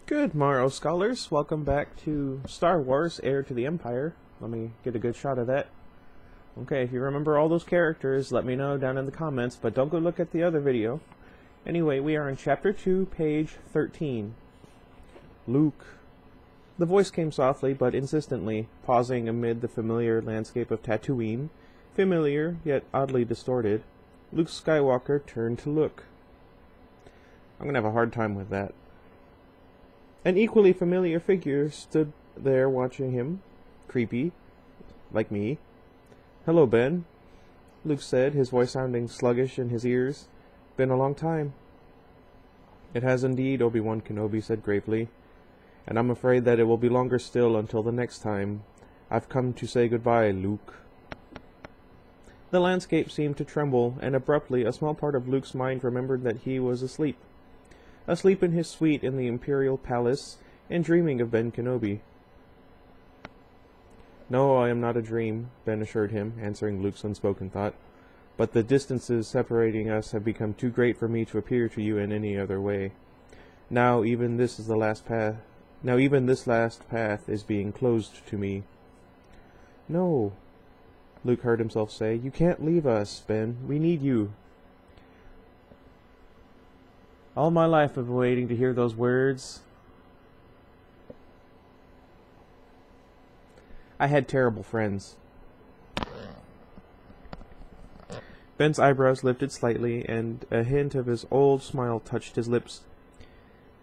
Good morrow, scholars. Welcome back to Star Wars: Heir to the Empire. Let me get a good shot of that. Okay, if you remember all those characters, let me know down in the comments, but don't go look at the other video. Anyway, we are in Chapter 2, page 13. Luke. The voice came softly but insistently, pausing amid the familiar landscape of Tatooine. Familiar, yet oddly distorted. Luke Skywalker turned to look. I'm gonna have a hard time with that. An equally familiar figure stood there watching him. Creepy. Like me. "Hello, Ben," Luke said, his voice sounding sluggish in his ears. "Been a long time." "It has indeed," Obi-Wan Kenobi said gravely. "And I'm afraid that it will be longer still until the next time. I've come to say goodbye, Luke." The landscape seemed to tremble, and abruptly a small part of Luke's mind remembered that he was asleep. Asleep in his suite in the Imperial Palace, and dreaming of Ben Kenobi. "No, I am not a dream," Ben assured him, answering Luke's unspoken thought. "But the distances separating us have become too great for me to appear to you in any other way. Now even this last path is being closed to me." "No," Luke heard himself say. "You can't leave us, Ben. We need you." All my life I've been waiting to hear those words. I had terrible friends. Ben's eyebrows lifted slightly, and a hint of his old smile touched his lips.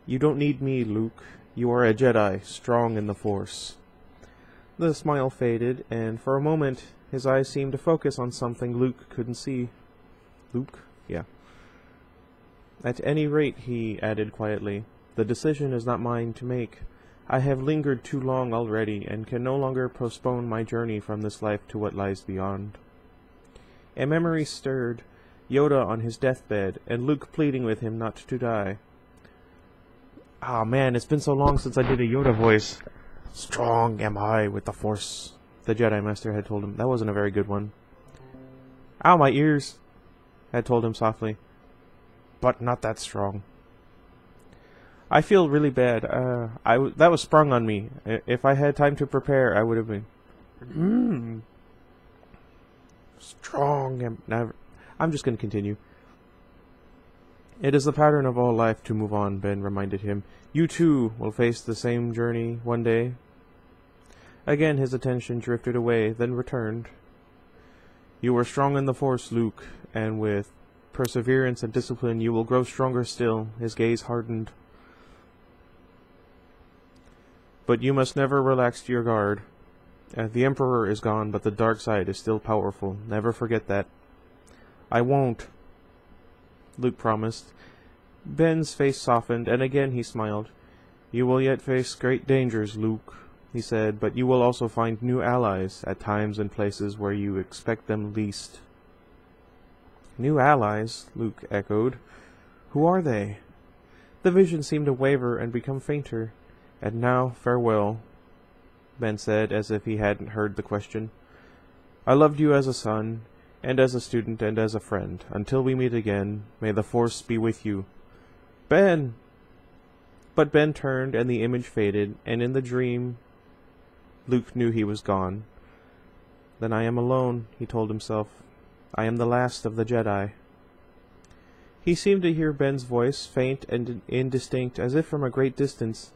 "You don't need me, Luke. You are a Jedi, strong in the Force." The smile faded, and for a moment his eyes seemed to focus on something Luke couldn't see. Luke? Yeah. "At any rate," he added quietly, "the decision is not mine to make. I have lingered too long already, and can no longer postpone my journey from this life to what lies beyond." A memory stirred, Yoda on his deathbed, and Luke pleading with him not to die. "Ah, man, it's been so long since I did a Yoda voice." "Strong am I with the Force," the Jedi Master had told him. That wasn't a very good one. "Ow, my ears," had told him softly. "But not that strong." "I feel really bad. That was sprung on me. If I had time to prepare, I would have been... Strong and never... I'm just going to continue. "It is the pattern of all life to move on," Ben reminded him. "You too will face the same journey one day." Again his attention drifted away, then returned. "You are strong in the Force, Luke, and with perseverance and discipline you will grow stronger still." His gaze hardened. "But you must never relax your guard. The Emperor is gone, but the dark side is still powerful. Never forget that." "I won't," Luke promised. Ben's face softened, and again he smiled. "You will yet face great dangers, Luke," he said, "but you will also find new allies at times and places where you expect them least." "New allies?" Luke echoed. "Who are they?" The vision seemed to waver and become fainter. "And now, farewell," Ben said, as if he hadn't heard the question. "I loved you as a son, and as a student, and as a friend. Until we meet again, may the Force be with you." "Ben!" But Ben turned, and the image faded, and in the dream, Luke knew he was gone. "Then I am alone," he told himself. "I am the last of the Jedi." He seemed to hear Ben's voice, faint and indistinct, as if from a great distance.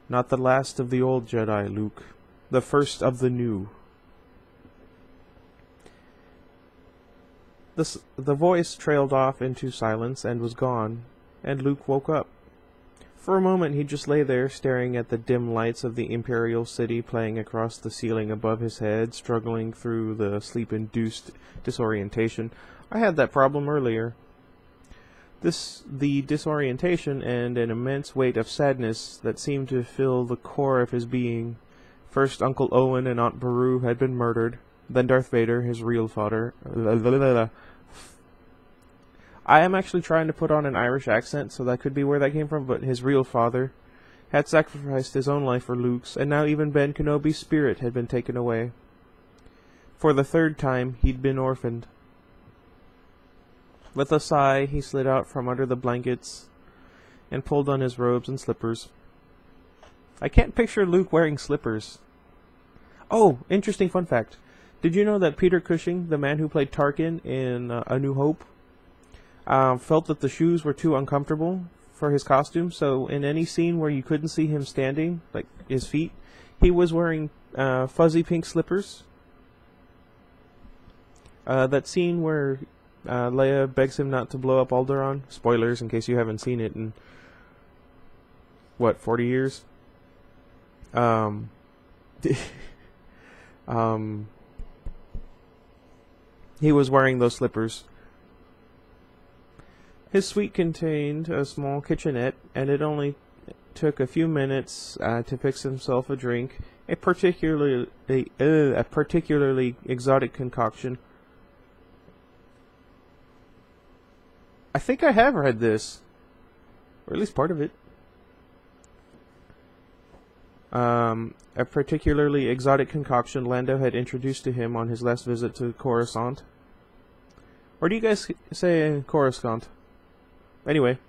"Not the last of the old Jedi, Luke. The first of the new." The voice trailed off into silence and was gone, and Luke woke up. For a moment he just lay there, staring at the dim lights of the Imperial City playing across the ceiling above his head, struggling through the sleep-induced disorientation. I had that problem earlier. The disorientation and an immense weight of sadness that seemed to fill the core of his being. First Uncle Owen and Aunt Beru had been murdered, then Darth Vader, his real father. I am actually trying to put on an Irish accent, so that could be where that came from, but his real father had sacrificed his own life for Luke's, and now even Ben Kenobi's spirit had been taken away. For the third time, he'd been orphaned. With a sigh, he slid out from under the blankets and pulled on his robes and slippers. I can't picture Luke wearing slippers. Oh, interesting fun fact. Did you know that Peter Cushing, the man who played Tarkin in A New Hope, felt that the shoes were too uncomfortable for his costume, so in any scene where you couldn't see him standing, like his feet, he was wearing fuzzy pink slippers. That scene where Leia begs him not to blow up Alderaan, spoilers in case you haven't seen it in, 40 years? He was wearing those slippers. His suite contained a small kitchenette, and it only took a few minutes to fix himself a drink, a particularly exotic concoction. I think I have read this, or at least part of it. A particularly exotic concoction Lando had introduced to him on his last visit to Coruscant. Or do you guys say Coruscant? Anyway,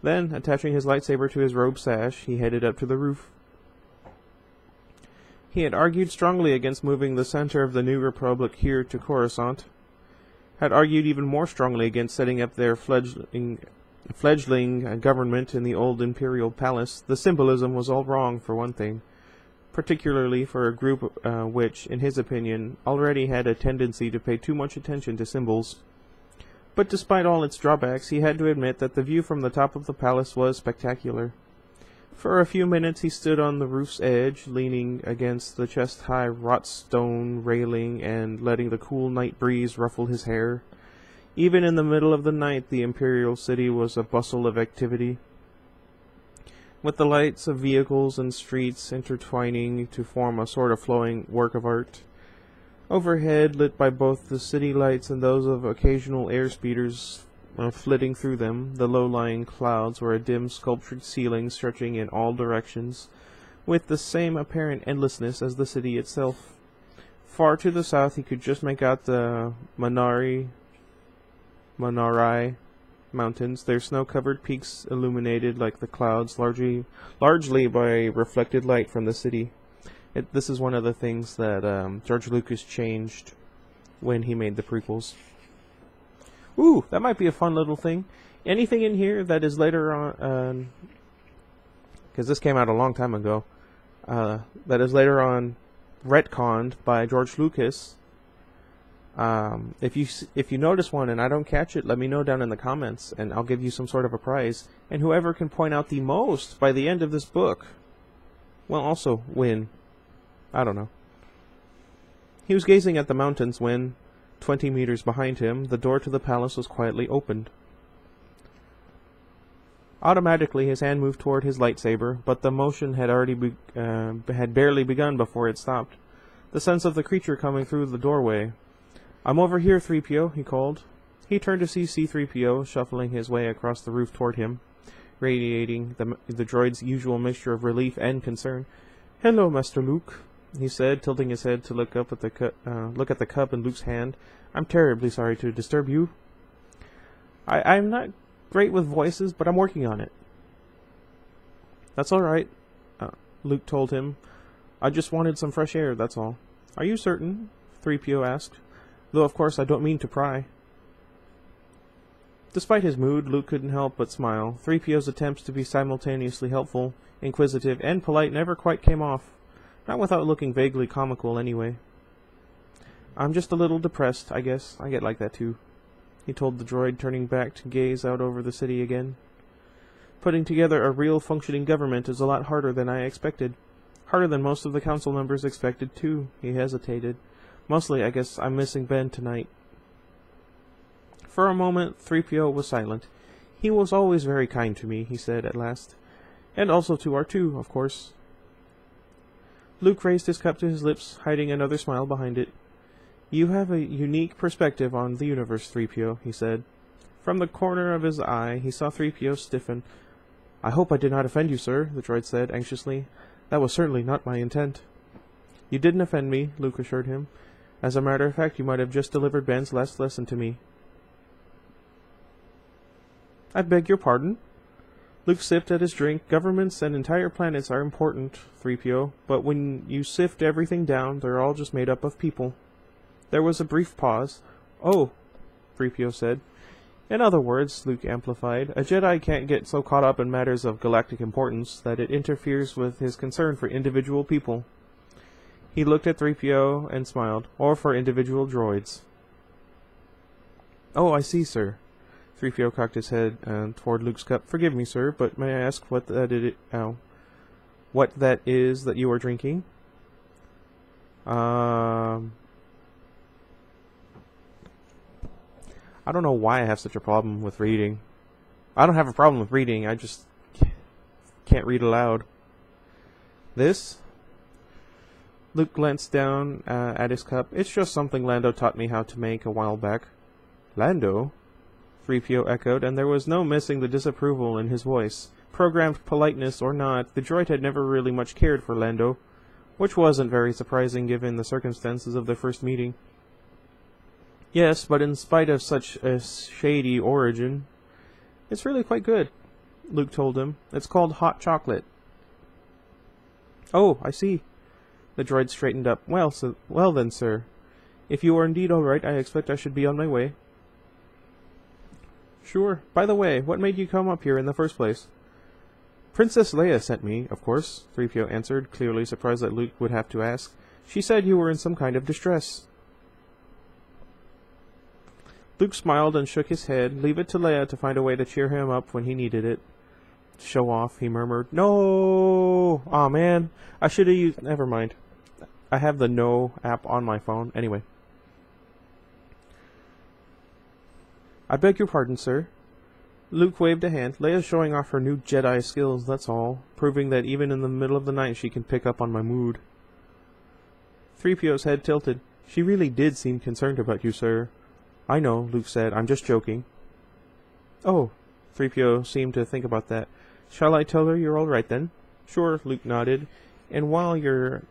then, attaching his lightsaber to his robe sash, he headed up to the roof. He had argued strongly against moving the center of the New Republic here to Coruscant, had argued even more strongly against setting up their fledgling government in the old Imperial Palace. The symbolism was all wrong, for one thing, particularly for a group which, in his opinion, already had a tendency to pay too much attention to symbols. But despite all its drawbacks, he had to admit that the view from the top of the palace was spectacular. For a few minutes he stood on the roof's edge, leaning against the chest-high wrought stone railing and letting the cool night breeze ruffle his hair. Even in the middle of the night, the Imperial City was a bustle of activity, with the lights of vehicles and streets intertwining to form a sort of flowing work of art. Overhead, lit by both the city lights and those of occasional airspeeders flitting through them, the low-lying clouds were a dim sculptured ceiling stretching in all directions, with the same apparent endlessness as the city itself. Far to the south he could just make out the Manari Mountains, their snow-covered peaks illuminated like the clouds, largely by reflected light from the city. This is one of the things that George Lucas changed when he made the prequels. Ooh, that might be a fun little thing. Anything in here that is later on, because this came out a long time ago, that is later on retconned by George Lucas. If you notice one and I don't catch it, let me know down in the comments, and I'll give you some sort of a prize. And whoever can point out the most by the end of this book will also win. I don't know. He was gazing at the mountains when, 20 meters behind him, the door to the palace was quietly opened. Automatically, his hand moved toward his lightsaber, but the motion had had barely begun before it stopped. The sense of the creature coming through the doorway. "I'm over here, 3PO, he called. He turned to see C-3PO shuffling his way across the roof toward him, radiating the droid's usual mixture of relief and concern. "Hello, Master Luke," he said, tilting his head to look up at the cup in Luke's hand. "I'm terribly sorry to disturb you." I'm not great with voices, but I'm working on it." "That's all right," Luke told him. "I just wanted some fresh air, that's all." "Are you certain?" 3PO asked. "Though of course I don't mean to pry." Despite his mood, Luke couldn't help but smile. 3PO's attempts to be simultaneously helpful, inquisitive, and polite never quite came off. Not without looking vaguely comical, anyway. "I'm just a little depressed, I guess. I get like that, too," he told the droid, turning back to gaze out over the city again. "Putting together a real functioning government is a lot harder than I expected. Harder than most of the council members expected, too." He hesitated. "Mostly, I guess, I'm missing Ben tonight." For a moment, 3PO was silent. "He was always very kind to me," he said at last. "And also to R2, of course." Luke raised his cup to his lips, hiding another smile behind it. "You have a unique perspective on the universe, 3PO, he said. From the corner of his eye, he saw 3PO stiffen. "I hope I did not offend you, sir," the droid said, anxiously. "That was certainly not my intent." "You didn't offend me," Luke assured him. "As a matter of fact, you might have just delivered Ben's last lesson to me." "I beg your pardon?" Luke sipped at his drink. Governments and entire planets are important, 3PO, but when you sift everything down, they're all just made up of people. There was a brief pause. Oh, 3PO said. In other words, Luke amplified, a Jedi can't get so caught up in matters of galactic importance that it interferes with his concern for individual people. He looked at 3PO and smiled, or for individual droids. Oh, I see, sir. 3PO cocked his head toward Luke's cup. Forgive me, sir, but may I ask what that is that you are drinking? I don't know why I have such a problem with reading. I don't have a problem with reading, I just can't read aloud. This? Luke glanced down at his cup. It's just something Lando taught me how to make a while back. Lando? 3PO echoed, and there was no missing the disapproval in his voice. Programmed politeness or not, the droid had never really much cared for Lando, which wasn't very surprising given the circumstances of their first meeting. Yes, but in spite of such a shady origin, it's really quite good, Luke told him. It's called hot chocolate. Oh, I see. The droid straightened up. Well then, sir. If you are indeed all right, I expect I should be on my way. Sure. By the way, what made you come up here in the first place? Princess Leia sent me, of course, 3PO answered, clearly surprised that Luke would have to ask. She said you were in some kind of distress. Luke smiled and shook his head. Leave it to Leia to find a way to cheer him up when he needed it. Show off, he murmured. No! Aw, man. I should have used... Never mind. I have the No app on my phone. Anyway. I beg your pardon, sir. Luke waved a hand. Leia's showing off her new Jedi skills, that's all. Proving that even in the middle of the night she can pick up on my mood. 3PO's head tilted. She really did seem concerned about you, sir. I know, Luke said. I'm just joking. Oh, 3PO seemed to think about that. Shall I tell her you're all right then? Sure, Luke nodded. And while you're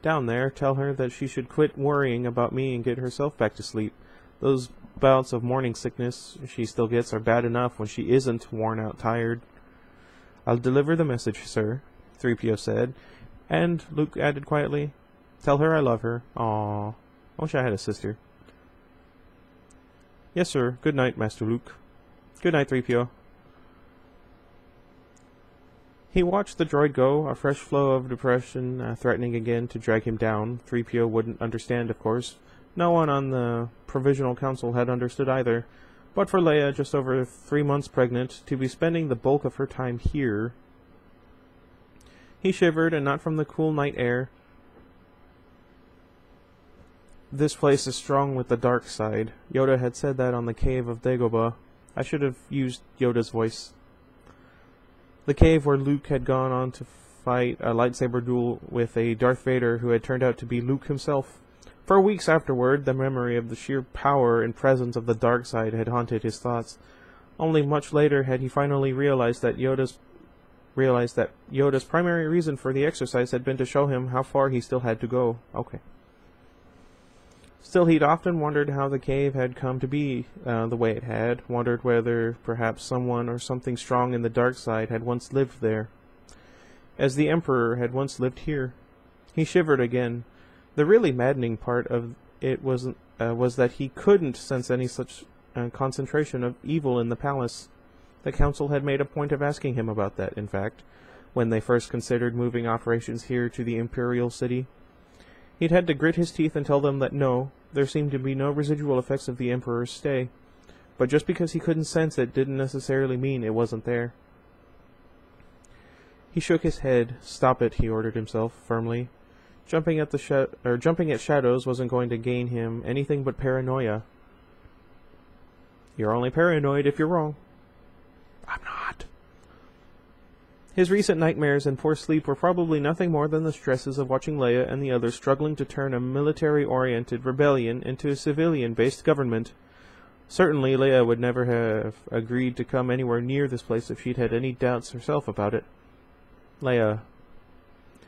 down there, tell her that she should quit worrying about me and get herself back to sleep. Those bouts of morning sickness she still gets are bad enough when she isn't worn out tired. I'll deliver the message, sir, 3PO said. And, Luke added quietly, tell her I love her. Aww. I wish I had a sister. Yes, sir. Good night, Master Luke. Good night, 3PO. He watched the droid go, a fresh flow of depression threatening again to drag him down. 3PO wouldn't understand, of course. No one on the Provisional Council had understood either. But for Leia, just over 3 months pregnant, to be spending the bulk of her time here... He shivered, and not from the cool night air. This place is strong with the dark side. Yoda had said that on the cave of Dagobah. I should have used Yoda's voice. The cave where Luke had gone on to fight a lightsaber duel with a Darth Vader who had turned out to be Luke himself. For weeks afterward, the memory of the sheer power and presence of the dark side had haunted his thoughts. Only much later had he finally realized that Yoda's primary reason for the exercise had been to show him how far he still had to go. Okay. Still, he'd often wondered how the cave had come to be the way it had, wondered whether perhaps someone or something strong in the dark side had once lived there, as the Emperor had once lived here. He shivered again. The really maddening part of it was that he couldn't sense any such concentration of evil in the palace. The Council had made a point of asking him about that, in fact, when they first considered moving operations here to the Imperial City. He'd had to grit his teeth and tell them that no, there seemed to be no residual effects of the Emperor's stay. But just because he couldn't sense it didn't necessarily mean it wasn't there. He shook his head. Stop it, he ordered himself, firmly. Jumping at shadows wasn't going to gain him anything but paranoia. You're only paranoid if you're wrong. I'm not. His recent nightmares and poor sleep were probably nothing more than the stresses of watching Leia and the others struggling to turn a military-oriented rebellion into a civilian-based government. Certainly, Leia would never have agreed to come anywhere near this place if she'd had any doubts herself about it. Leia.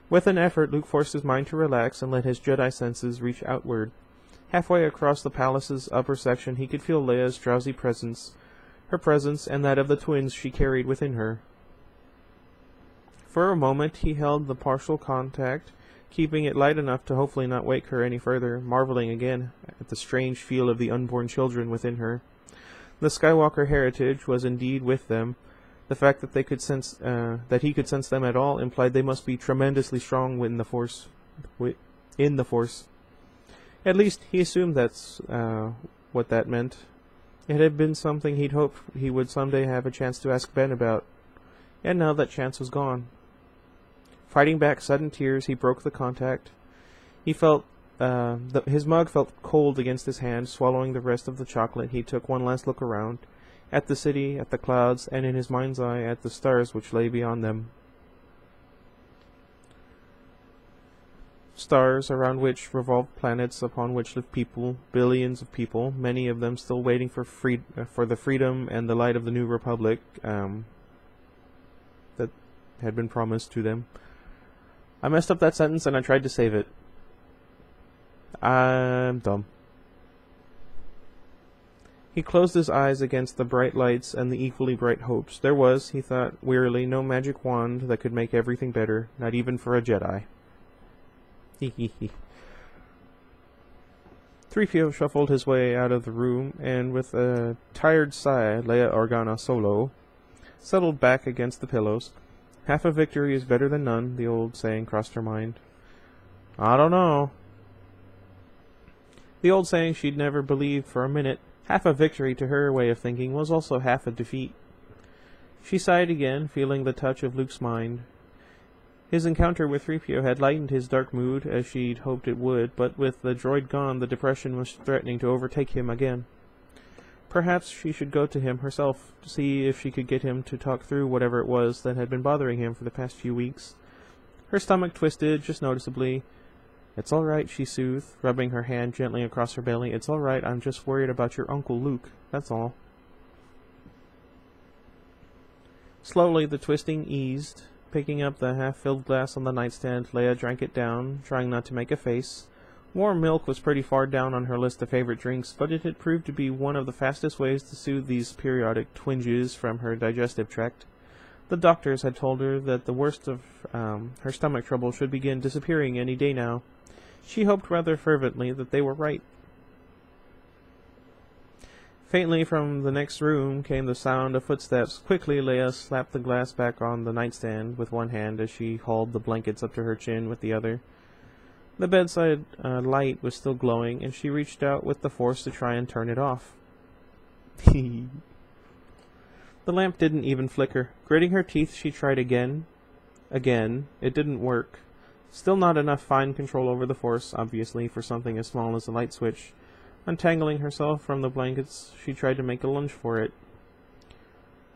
With an effort, Luke forced his mind to relax and let his Jedi senses reach outward. Halfway across the palace's upper section, he could feel Leia's drowsy presence, her presence and that of the twins she carried within her. For a moment he held the partial contact, keeping it light enough to hopefully not wake her any further, marveling again at the strange feel of the unborn children within her. The Skywalker heritage was indeed with them. The fact that they could sense, that he could sense them at all, implied they must be tremendously strong in the Force. At least he assumed that's what that meant. It had been something he'd hoped he would someday have a chance to ask Ben about, and now that chance was gone. Fighting back sudden tears, he broke the contact. He felt his mug felt cold against his hand. Swallowing the rest of the chocolate, he took one last look around, at the city, at the clouds, and in his mind's eye at the stars which lay beyond them. Stars around which revolved planets upon which lived people, billions of people, many of them still waiting for the freedom and the light of the new republic that had been promised to them. I messed up that sentence and I tried to save it. I'm dumb. He closed his eyes against the bright lights and the equally bright hopes. There was, he thought wearily, no magic wand that could make everything better, not even for a Jedi. 3PO shuffled his way out of the room, and with a tired sigh, Leia Organa Solo settled back against the pillows. Half a victory is better than none, the old saying crossed her mind. I don't know. The old saying she'd never believed for a minute. Half a victory, to her way of thinking, was also half a defeat. She sighed again, feeling the touch of Luke's mind. His encounter with 3PO had lightened his dark mood, as she'd hoped it would, but with the droid gone, the depression was threatening to overtake him again. Perhaps she should go to him herself, to see if she could get him to talk through whatever it was that had been bothering him for the past few weeks. Her stomach twisted, just noticeably. It's all right, she soothed, rubbing her hand gently across her belly. It's all right, I'm just worried about your Uncle Luke, that's all. Slowly the twisting eased. Picking up the half-filled glass on the nightstand, Leia drank it down, trying not to make a face. Warm milk was pretty far down on her list of favorite drinks, but it had proved to be one of the fastest ways to soothe these periodic twinges from her digestive tract. The doctors had told her that the worst of her stomach trouble should begin disappearing any day now. She hoped rather fervently that they were right. Faintly from the next room came the sound of footsteps. Quickly, Leia slapped the glass back on the nightstand with one hand as she hauled the blankets up to her chin with the other. The bedside light was still glowing, and she reached out with the force to try and turn it off. The lamp didn't even flicker. Gritting her teeth, she tried again. Again. It didn't work. Still not enough fine control over the force, obviously, for something as small as a light switch. Untangling herself from the blankets, she tried to make a lunge for it.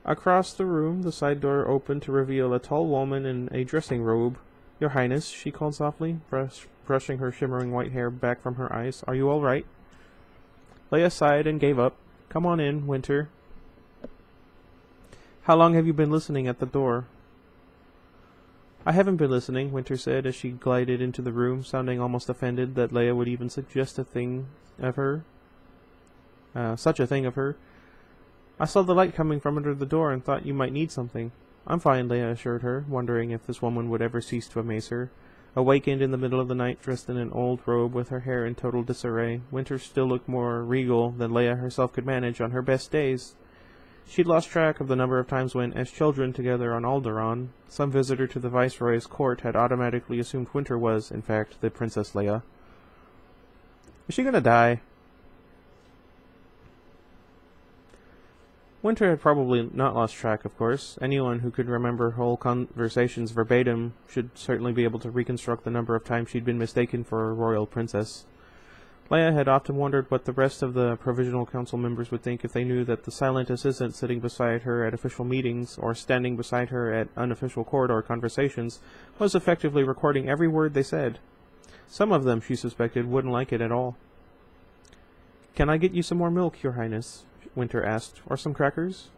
Across the room, the side door opened to reveal a tall woman in a dressing robe. Your Highness, she called softly, brushing her shimmering white hair back from her eyes. Are you all right? Leia sighed and gave up. Come on in, Winter. How long have you been listening at the door? I haven't been listening, Winter said as she glided into the room, sounding almost offended that Leia would even suggest such a thing of her. I saw the light coming from under the door and thought you might need something. I'm fine, Leia assured her, wondering if this woman would ever cease to amaze her. Awakened in the middle of the night, dressed in an old robe with her hair in total disarray, Winter still looked more regal than Leia herself could manage on her best days. She'd lost track of the number of times when, as children together on Alderaan, some visitor to the Viceroy's court had automatically assumed Winter was, in fact, the Princess Leia. Is she gonna die? Winter had probably not lost track, of course. Anyone who could remember whole conversations verbatim should certainly be able to reconstruct the number of times she'd been mistaken for a royal princess. Leia had often wondered what the rest of the Provisional Council members would think if they knew that the silent assistant sitting beside her at official meetings, or standing beside her at unofficial corridor conversations, was effectively recording every word they said. Some of them, she suspected, wouldn't like it at all. Can I get you some more milk, Your Highness? Winter asked. Or some crackers?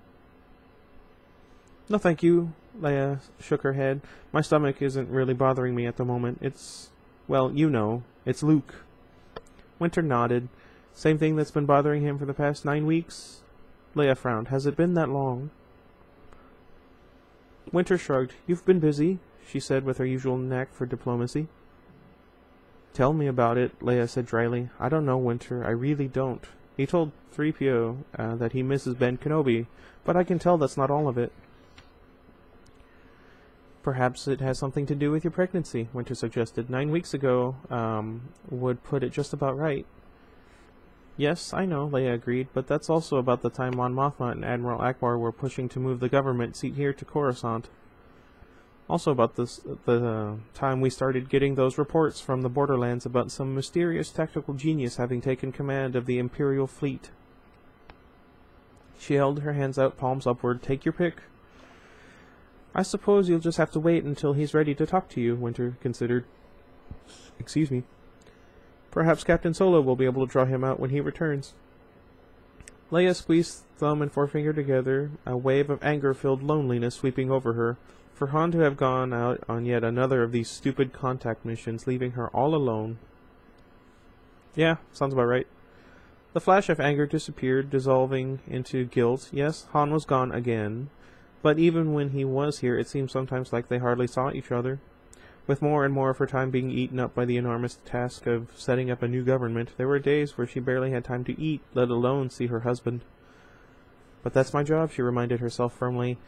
No, thank you. Leia shook her head. My stomach isn't really bothering me at the moment. It's, well, you know, it's Luke. Winter nodded. Same thing that's been bothering him for the past 9 weeks? Leia frowned. Has it been that long? Winter shrugged. "You've been busy," she said with her usual knack for diplomacy. "Tell me about it," Leia said dryly. "I don't know, Winter. I really don't." He told 3PO that he misses Ben Kenobi, but I can tell that's not all of it. "Perhaps it has something to do with your pregnancy," Winter suggested. 9 weeks ago would put it just about right. "Yes, I know," Leia agreed, "but that's also about the time Mon Mothma and Admiral Akbar were pushing to move the government seat here to Coruscant. Also about the time we started getting those reports from the borderlands about some mysterious tactical genius having taken command of the Imperial fleet." She held her hands out, palms upward. "Take your pick." "I suppose you'll just have to wait until he's ready to talk to you," Winter considered. Excuse me. "Perhaps Captain Solo will be able to draw him out when he returns." Leia squeezed thumb and forefinger together, a wave of anger-filled loneliness sweeping over her. For Han to have gone out on yet another of these stupid contact missions, leaving her all alone. "Yeah, sounds about right." The flash of anger disappeared, dissolving into guilt. Yes, Han was gone again. But even when he was here, it seemed sometimes like they hardly saw each other. With more and more of her time being eaten up by the enormous task of setting up a new government, there were days where she barely had time to eat, let alone see her husband. "But that's my job," she reminded herself firmly.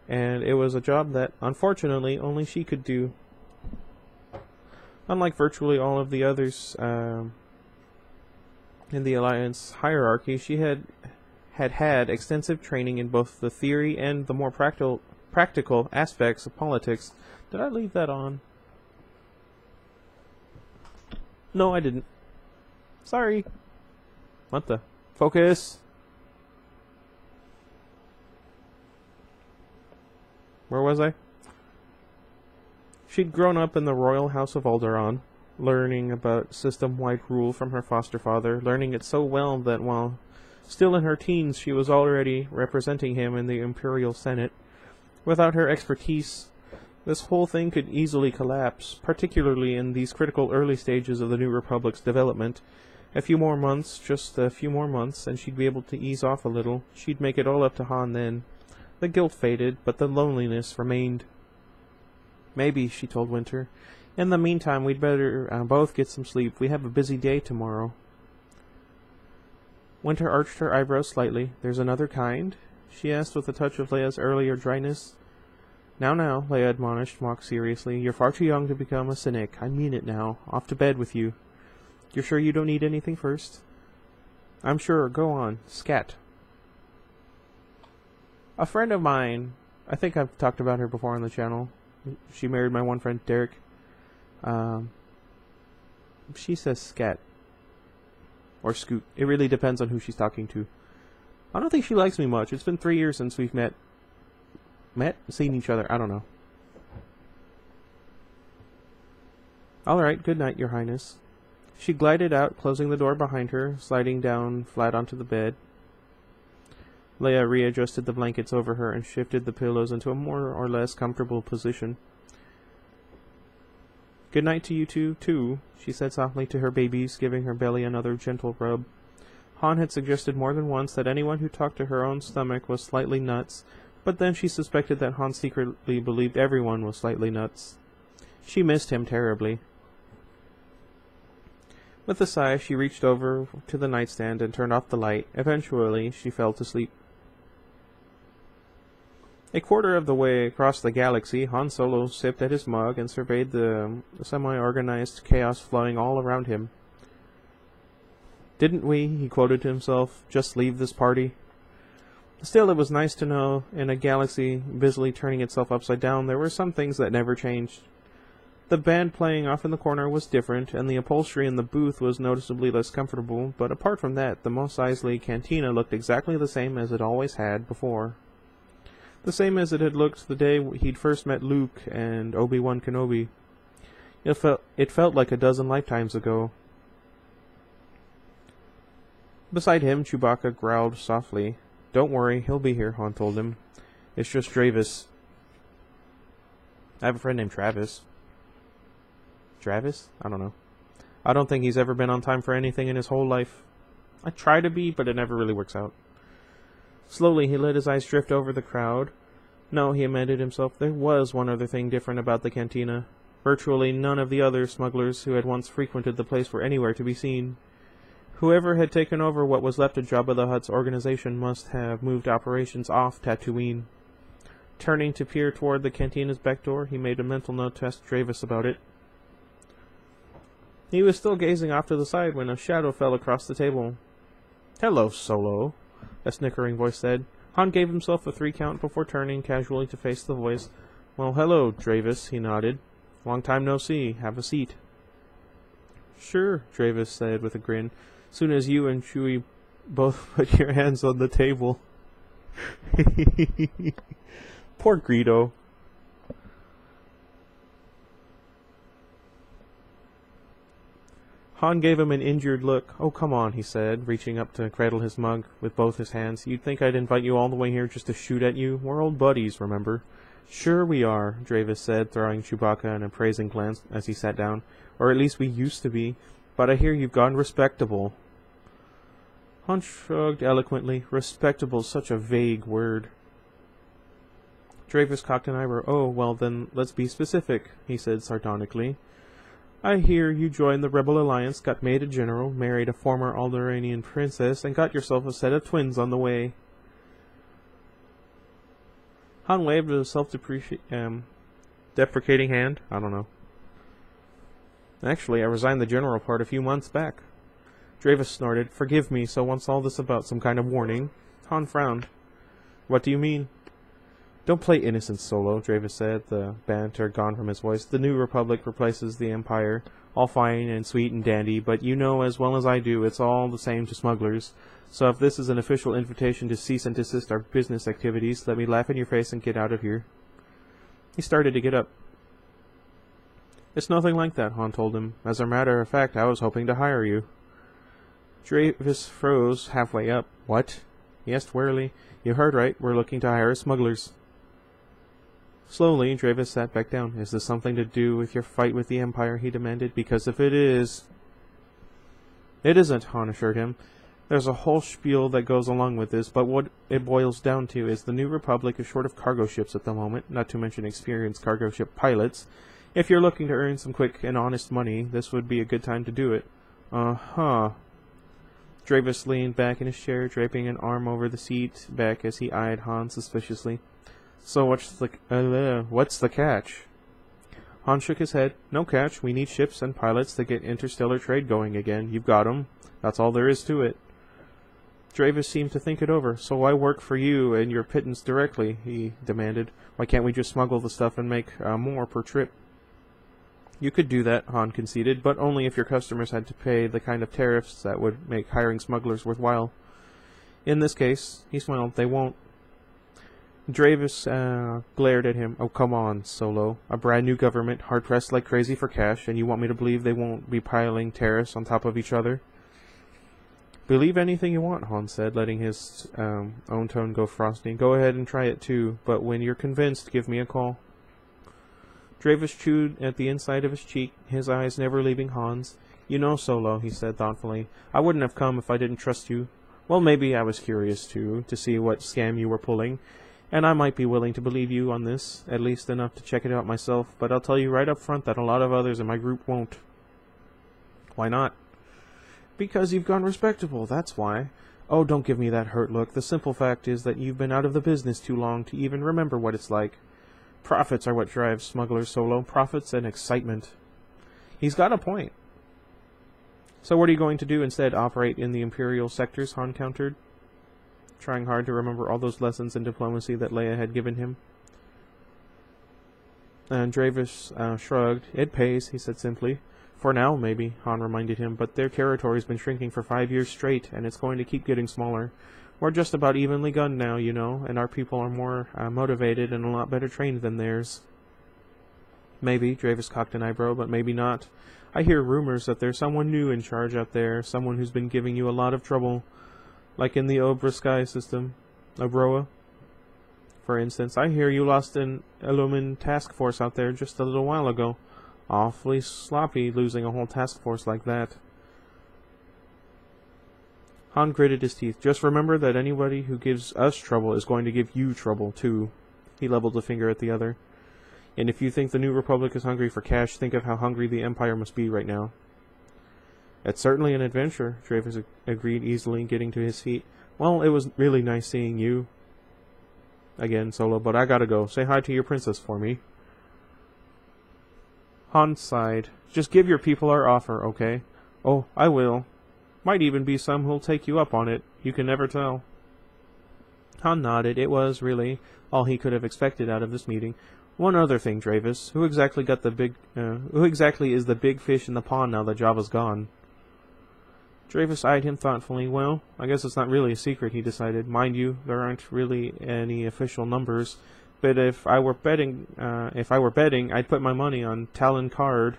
And it was a job that, unfortunately, only she could do. Unlike virtually all of the others in the Alliance hierarchy, she had extensive training in both the theory and the more practical aspects of politics. Did I leave that on? No, I didn't. Sorry. What the? Focus! Where was I? She'd grown up in the royal house of Alderaan, learning about system-wide rule from her foster father, learning it so well that while still in her teens she was already representing him in the Imperial Senate. Without her expertise, this whole thing could easily collapse, particularly in these critical early stages of the New Republic's development. A few more months, just a few more months, and she'd be able to ease off a little. She'd make it all up to Han then. The guilt faded, but the loneliness remained. "Maybe," she told Winter. "In the meantime, we'd better both get some sleep. We have a busy day tomorrow." Winter arched her eyebrows slightly. "There's another kind?" she asked with a touch of Leia's earlier dryness. Now, Leia admonished, mock seriously. "You're far too young to become a cynic. I mean it now. Off to bed with you. You're sure you don't need anything first?" "I'm sure. Go on. Scat." A friend of mine, I think I've talked about her before on the channel. She married my one friend, Derek. She says scat. Or scoot. It really depends on who she's talking to. I don't think she likes me much. It's been 3 years since we've met? Seen each other. I don't know. "Alright, good night, Your Highness." She glided out, closing the door behind her, sliding down flat onto the bed. Leia readjusted the blankets over her and shifted the pillows into a more or less comfortable position. "Good night to you two, too," she said softly to her babies, giving her belly another gentle rub. Han had suggested more than once that anyone who talked to her own stomach was slightly nuts, but then she suspected that Han secretly believed everyone was slightly nuts. She missed him terribly. With a sigh, she reached over to the nightstand and turned off the light. Eventually, she fell to sleep. A quarter of the way across the galaxy, Han Solo sipped at his mug and surveyed the semi-organized chaos flowing all around him. "Didn't we," he quoted to himself, "just leave this party?" Still, it was nice to know, in a galaxy busily turning itself upside down, there were some things that never changed. The band playing off in the corner was different, and the upholstery in the booth was noticeably less comfortable, but apart from that, the Mos Eisley cantina looked exactly the same as it always had before. The same as it had looked the day he'd first met Luke and Obi-Wan Kenobi. It felt like a dozen lifetimes ago. Beside him, Chewbacca growled softly. "Don't worry, he'll be here," Han told him. "It's just Travis." I have a friend named Travis. Travis? I don't know. I don't think he's ever been on time for anything in his whole life. I try to be, but it never really works out. Slowly, he let his eyes drift over the crowd. No, he amended himself, there was one other thing different about the cantina. Virtually none of the other smugglers who had once frequented the place were anywhere to be seen. Whoever had taken over what was left of Jabba the Hutt's organization must have moved operations off Tatooine. Turning to peer toward the cantina's back door, he made a mental note to ask Dravis about it. He was still gazing off to the side when a shadow fell across the table. "Hello, Solo," a snickering voice said. Han gave himself a 3 count before turning casually to face the voice. "Well, hello, Dravis," he nodded. "Long time no see. Have a seat." "Sure," Dravis said with a grin. "Soon as you and Chewie both put your hands on the table." Poor Greedo. Han gave him an injured look. "Oh, come on," he said, reaching up to cradle his mug with both his hands. "You'd think I'd invite you all the way here just to shoot at you? We're old buddies, remember?" "Sure we are," Dravis said, throwing Chewbacca an appraising glance as he sat down. "Or at least we used to be. But I hear you've gone respectable." Han shrugged eloquently. Respectable's such a vague word. Dravis cocked an eyebrow. "Oh, well then, let's be specific," he said sardonically. "I hear you joined the Rebel Alliance, got made a general, married a former Alderaanian princess, and got yourself a set of twins on the way." Han waved a deprecating hand. "I don't know. Actually, I resigned the general part a few months back." Dravis snorted. "Forgive me, so what's all this about? Some kind of warning?" Han frowned. "What do you mean?" "Don't play innocent, Solo," Dravis said, the banter gone from his voice. "The New Republic replaces the Empire. All fine and sweet and dandy, but you know as well as I do it's all the same to smugglers. So if this is an official invitation to cease and desist our business activities, let me laugh in your face and get out of here." He started to get up. "It's nothing like that," Han told him. "As a matter of fact, I was hoping to hire you." Dravis froze halfway up. "What?" he asked warily. "You heard right. We're looking to hire smugglers." Slowly, Dravis sat back down. "Is this something to do with your fight with the Empire?" he demanded. "Because if it is—" "It isn't," Han assured him. "There's a whole spiel that goes along with this, but what it boils down to is the New Republic is short of cargo ships at the moment, not to mention experienced cargo ship pilots. If you're looking to earn some quick and honest money, this would be a good time to do it." "Uh-huh." Dravis leaned back in his chair, draping an arm over the seat back as he eyed Han suspiciously. "So what's the catch?" Han shook his head. "No catch. We need ships and pilots to get interstellar trade going again. You've got 'em. That's all there is to it." Dravis seemed to think it over. "So why work for you and your pittance directly?" he demanded. "Why can't we just smuggle the stuff and make more per trip?" "You could do that," Han conceded, "but only if your customers had to pay the kind of tariffs that would make hiring smugglers worthwhile. In this case," he smiled, "they won't." Dravis glared at him. "Oh, come on, Solo. A brand new government, hard-pressed like crazy for cash, and you want me to believe they won't be piling tariffs on top of each other?" "Believe anything you want," Han said, letting his own tone go frosty. "Go ahead and try it too, but when you're convinced, give me a call." Dravis chewed at the inside of his cheek, his eyes never leaving Han's. "You know, Solo," he said thoughtfully, "I wouldn't have come if I didn't trust you. Well, maybe I was curious, too, to see what scam you were pulling, and I might be willing to believe you on this, at least enough to check it out myself, but I'll tell you right up front that a lot of others in my group won't." "Why not?" "Because you've gone respectable, that's why." "Oh, don't give me that hurt look. The simple fact is that you've been out of the business too long to even remember what it's like. Profits are what drives smugglers, Solo. Profits and excitement." He's got a point. "So what are you going to do instead? Operate in the Imperial sectors?" Han countered, trying hard to remember all those lessons in diplomacy that Leia had given him. And Dravis shrugged. "It pays," he said simply. "For now, maybe," Han reminded him, "but their territory's been shrinking for 5 years straight, and it's going to keep getting smaller. We're just about evenly gunned now, you know, and our people are more motivated and a lot better trained than theirs." "Maybe," Dravis cocked an eyebrow, "but maybe not. I hear rumors that there's someone new in charge out there, someone who's been giving you a lot of trouble, like in the Obra Sky system. Obroa, for instance. I hear you lost an Illumin task force out there just a little while ago. Awfully sloppy losing a whole task force like that." Han gritted his teeth. "Just remember that anybody who gives us trouble is going to give you trouble, too." He leveled a finger at the other. And if you think the New Republic is hungry for cash, think of how hungry the Empire must be right now. It's certainly an adventure, Dravis agreed easily, getting to his feet. Well, it was really nice seeing you again, Solo, but I gotta go. Say hi to your princess for me. Han sighed. Just give your people our offer, okay? Oh, I will. Might even be some who'll take you up on it. You can never tell. Han nodded. It was, really, all he could have expected out of this meeting. One other thing, Dravis. Who exactly is the big fish in the pond now that Jabba's gone? Dravis eyed him thoughtfully. Well, I guess it's not really a secret, he decided. Mind you, there aren't really any official numbers. But if I were betting, I'd put my money on Talon Card.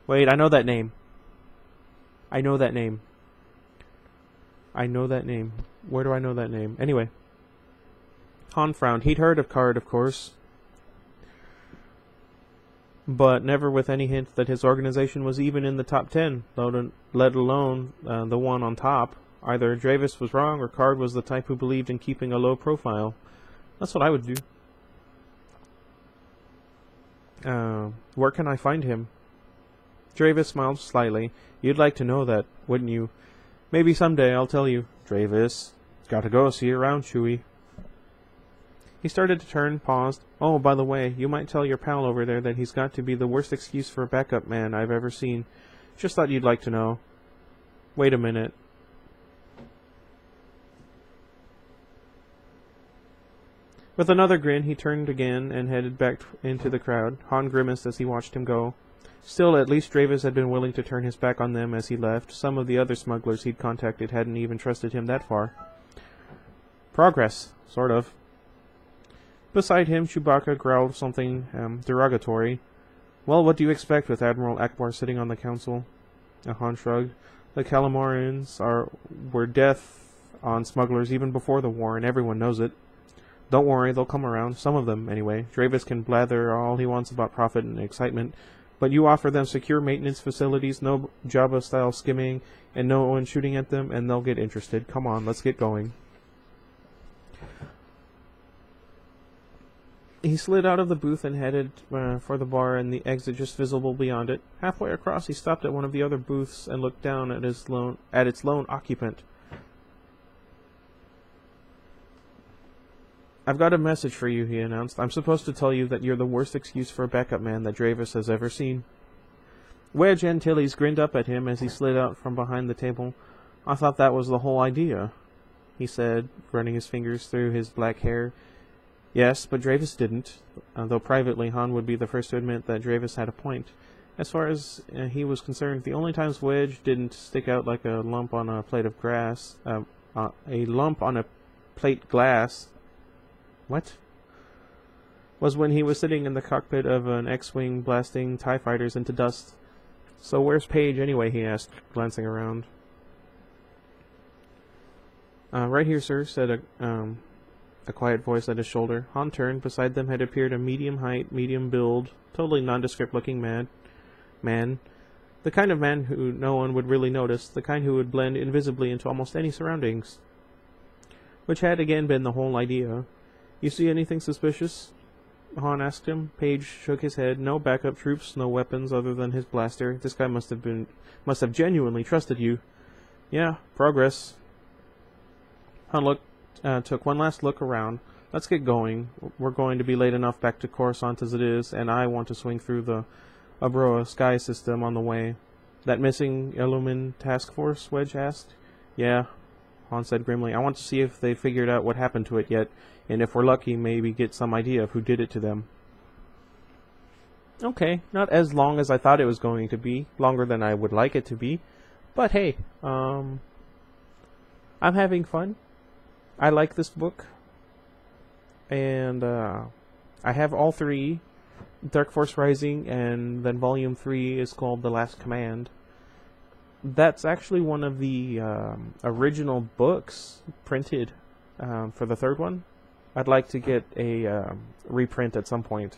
Wait, I know that name. I know that name. Where do I know that name? Anyway. Han frowned. He'd heard of Card, of course, but never with any hint that his organization was even in the top 10, let alone the one on top. Either Dravis was wrong, or Card was the type who believed in keeping a low profile. That's what I would do. Where can I find him? Dravis smiled slightly. You'd like to know that, wouldn't you? Maybe someday I'll tell you. Dravis. Gotta go. See you around, Chewie. He started to turn, paused. Oh, by the way, you might tell your pal over there that he's got to be the worst excuse for a backup man I've ever seen. Just thought you'd like to know. Wait a minute. With another grin, he turned again and headed back into the crowd. Han grimaced as he watched him go. Still, at least Dravis had been willing to turn his back on them as he left. Some of the other smugglers he'd contacted hadn't even trusted him that far. Progress, sort of. Beside him, Chewbacca growled something derogatory. Well, what do you expect with Admiral Akbar sitting on the council? Han shrugged. The Calamarians were death on smugglers even before the war, and everyone knows it. Don't worry, they'll come around. Some of them, anyway. Dravis can blather all he wants about profit and excitement, but you offer them secure maintenance facilities, no Jabba-style skimming, and no one shooting at them, and they'll get interested. Come on, let's get going. He slid out of the booth and headed for the bar and the exit just visible beyond it. Halfway across, he stopped at one of the other booths and looked down at its lone occupant. I've got a message for you, he announced. I'm supposed to tell you that you're the worst excuse for a backup man that Dravis has ever seen. Wedge Antilles grinned up at him as he slid out from behind the table. I thought that was the whole idea, he said, running his fingers through his black hair. Yes, but Dravis didn't, though privately Han would be the first to admit that Dravis had a point. As far as he was concerned, the only times Wedge didn't stick out like a lump on a plate of glass, was when he was sitting in the cockpit of an X-Wing blasting TIE fighters into dust. So where's Paige anyway, he asked, glancing around. Right here, sir, said a quiet voice at his shoulder. Han turned. Beside them had appeared a medium height, medium build, totally nondescript-looking man. The kind of man who no one would really notice, the kind who would blend invisibly into almost any surroundings. Which had again been the whole idea. You see anything suspicious? Han asked him. Page shook his head. No backup troops, no weapons other than his blaster. This guy must have genuinely trusted you. Yeah, progress. Han took one last look around. Let's get going. We're going to be late enough back to Coruscant as it is, and I want to swing through the Abroa sky system on the way. That missing Illumin task force? Wedge asked. Yeah, Han said grimly. I want to see if they figured out what happened to it yet, and if we're lucky, maybe get some idea of who did it to them. Okay, not as long as I thought it was going to be. Longer than I would like it to be. But hey, I'm having fun. I like this book, and I have all three, Dark Force Rising, and then Volume 3 is called The Last Command. That's actually one of the original books printed for the third one. I'd like to get a reprint at some point,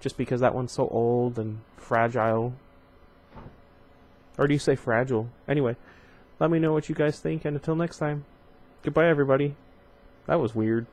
just because that one's so old and fragile. Or do you say fragile? Anyway, let me know what you guys think, and until next time. Goodbye, everybody. That was weird.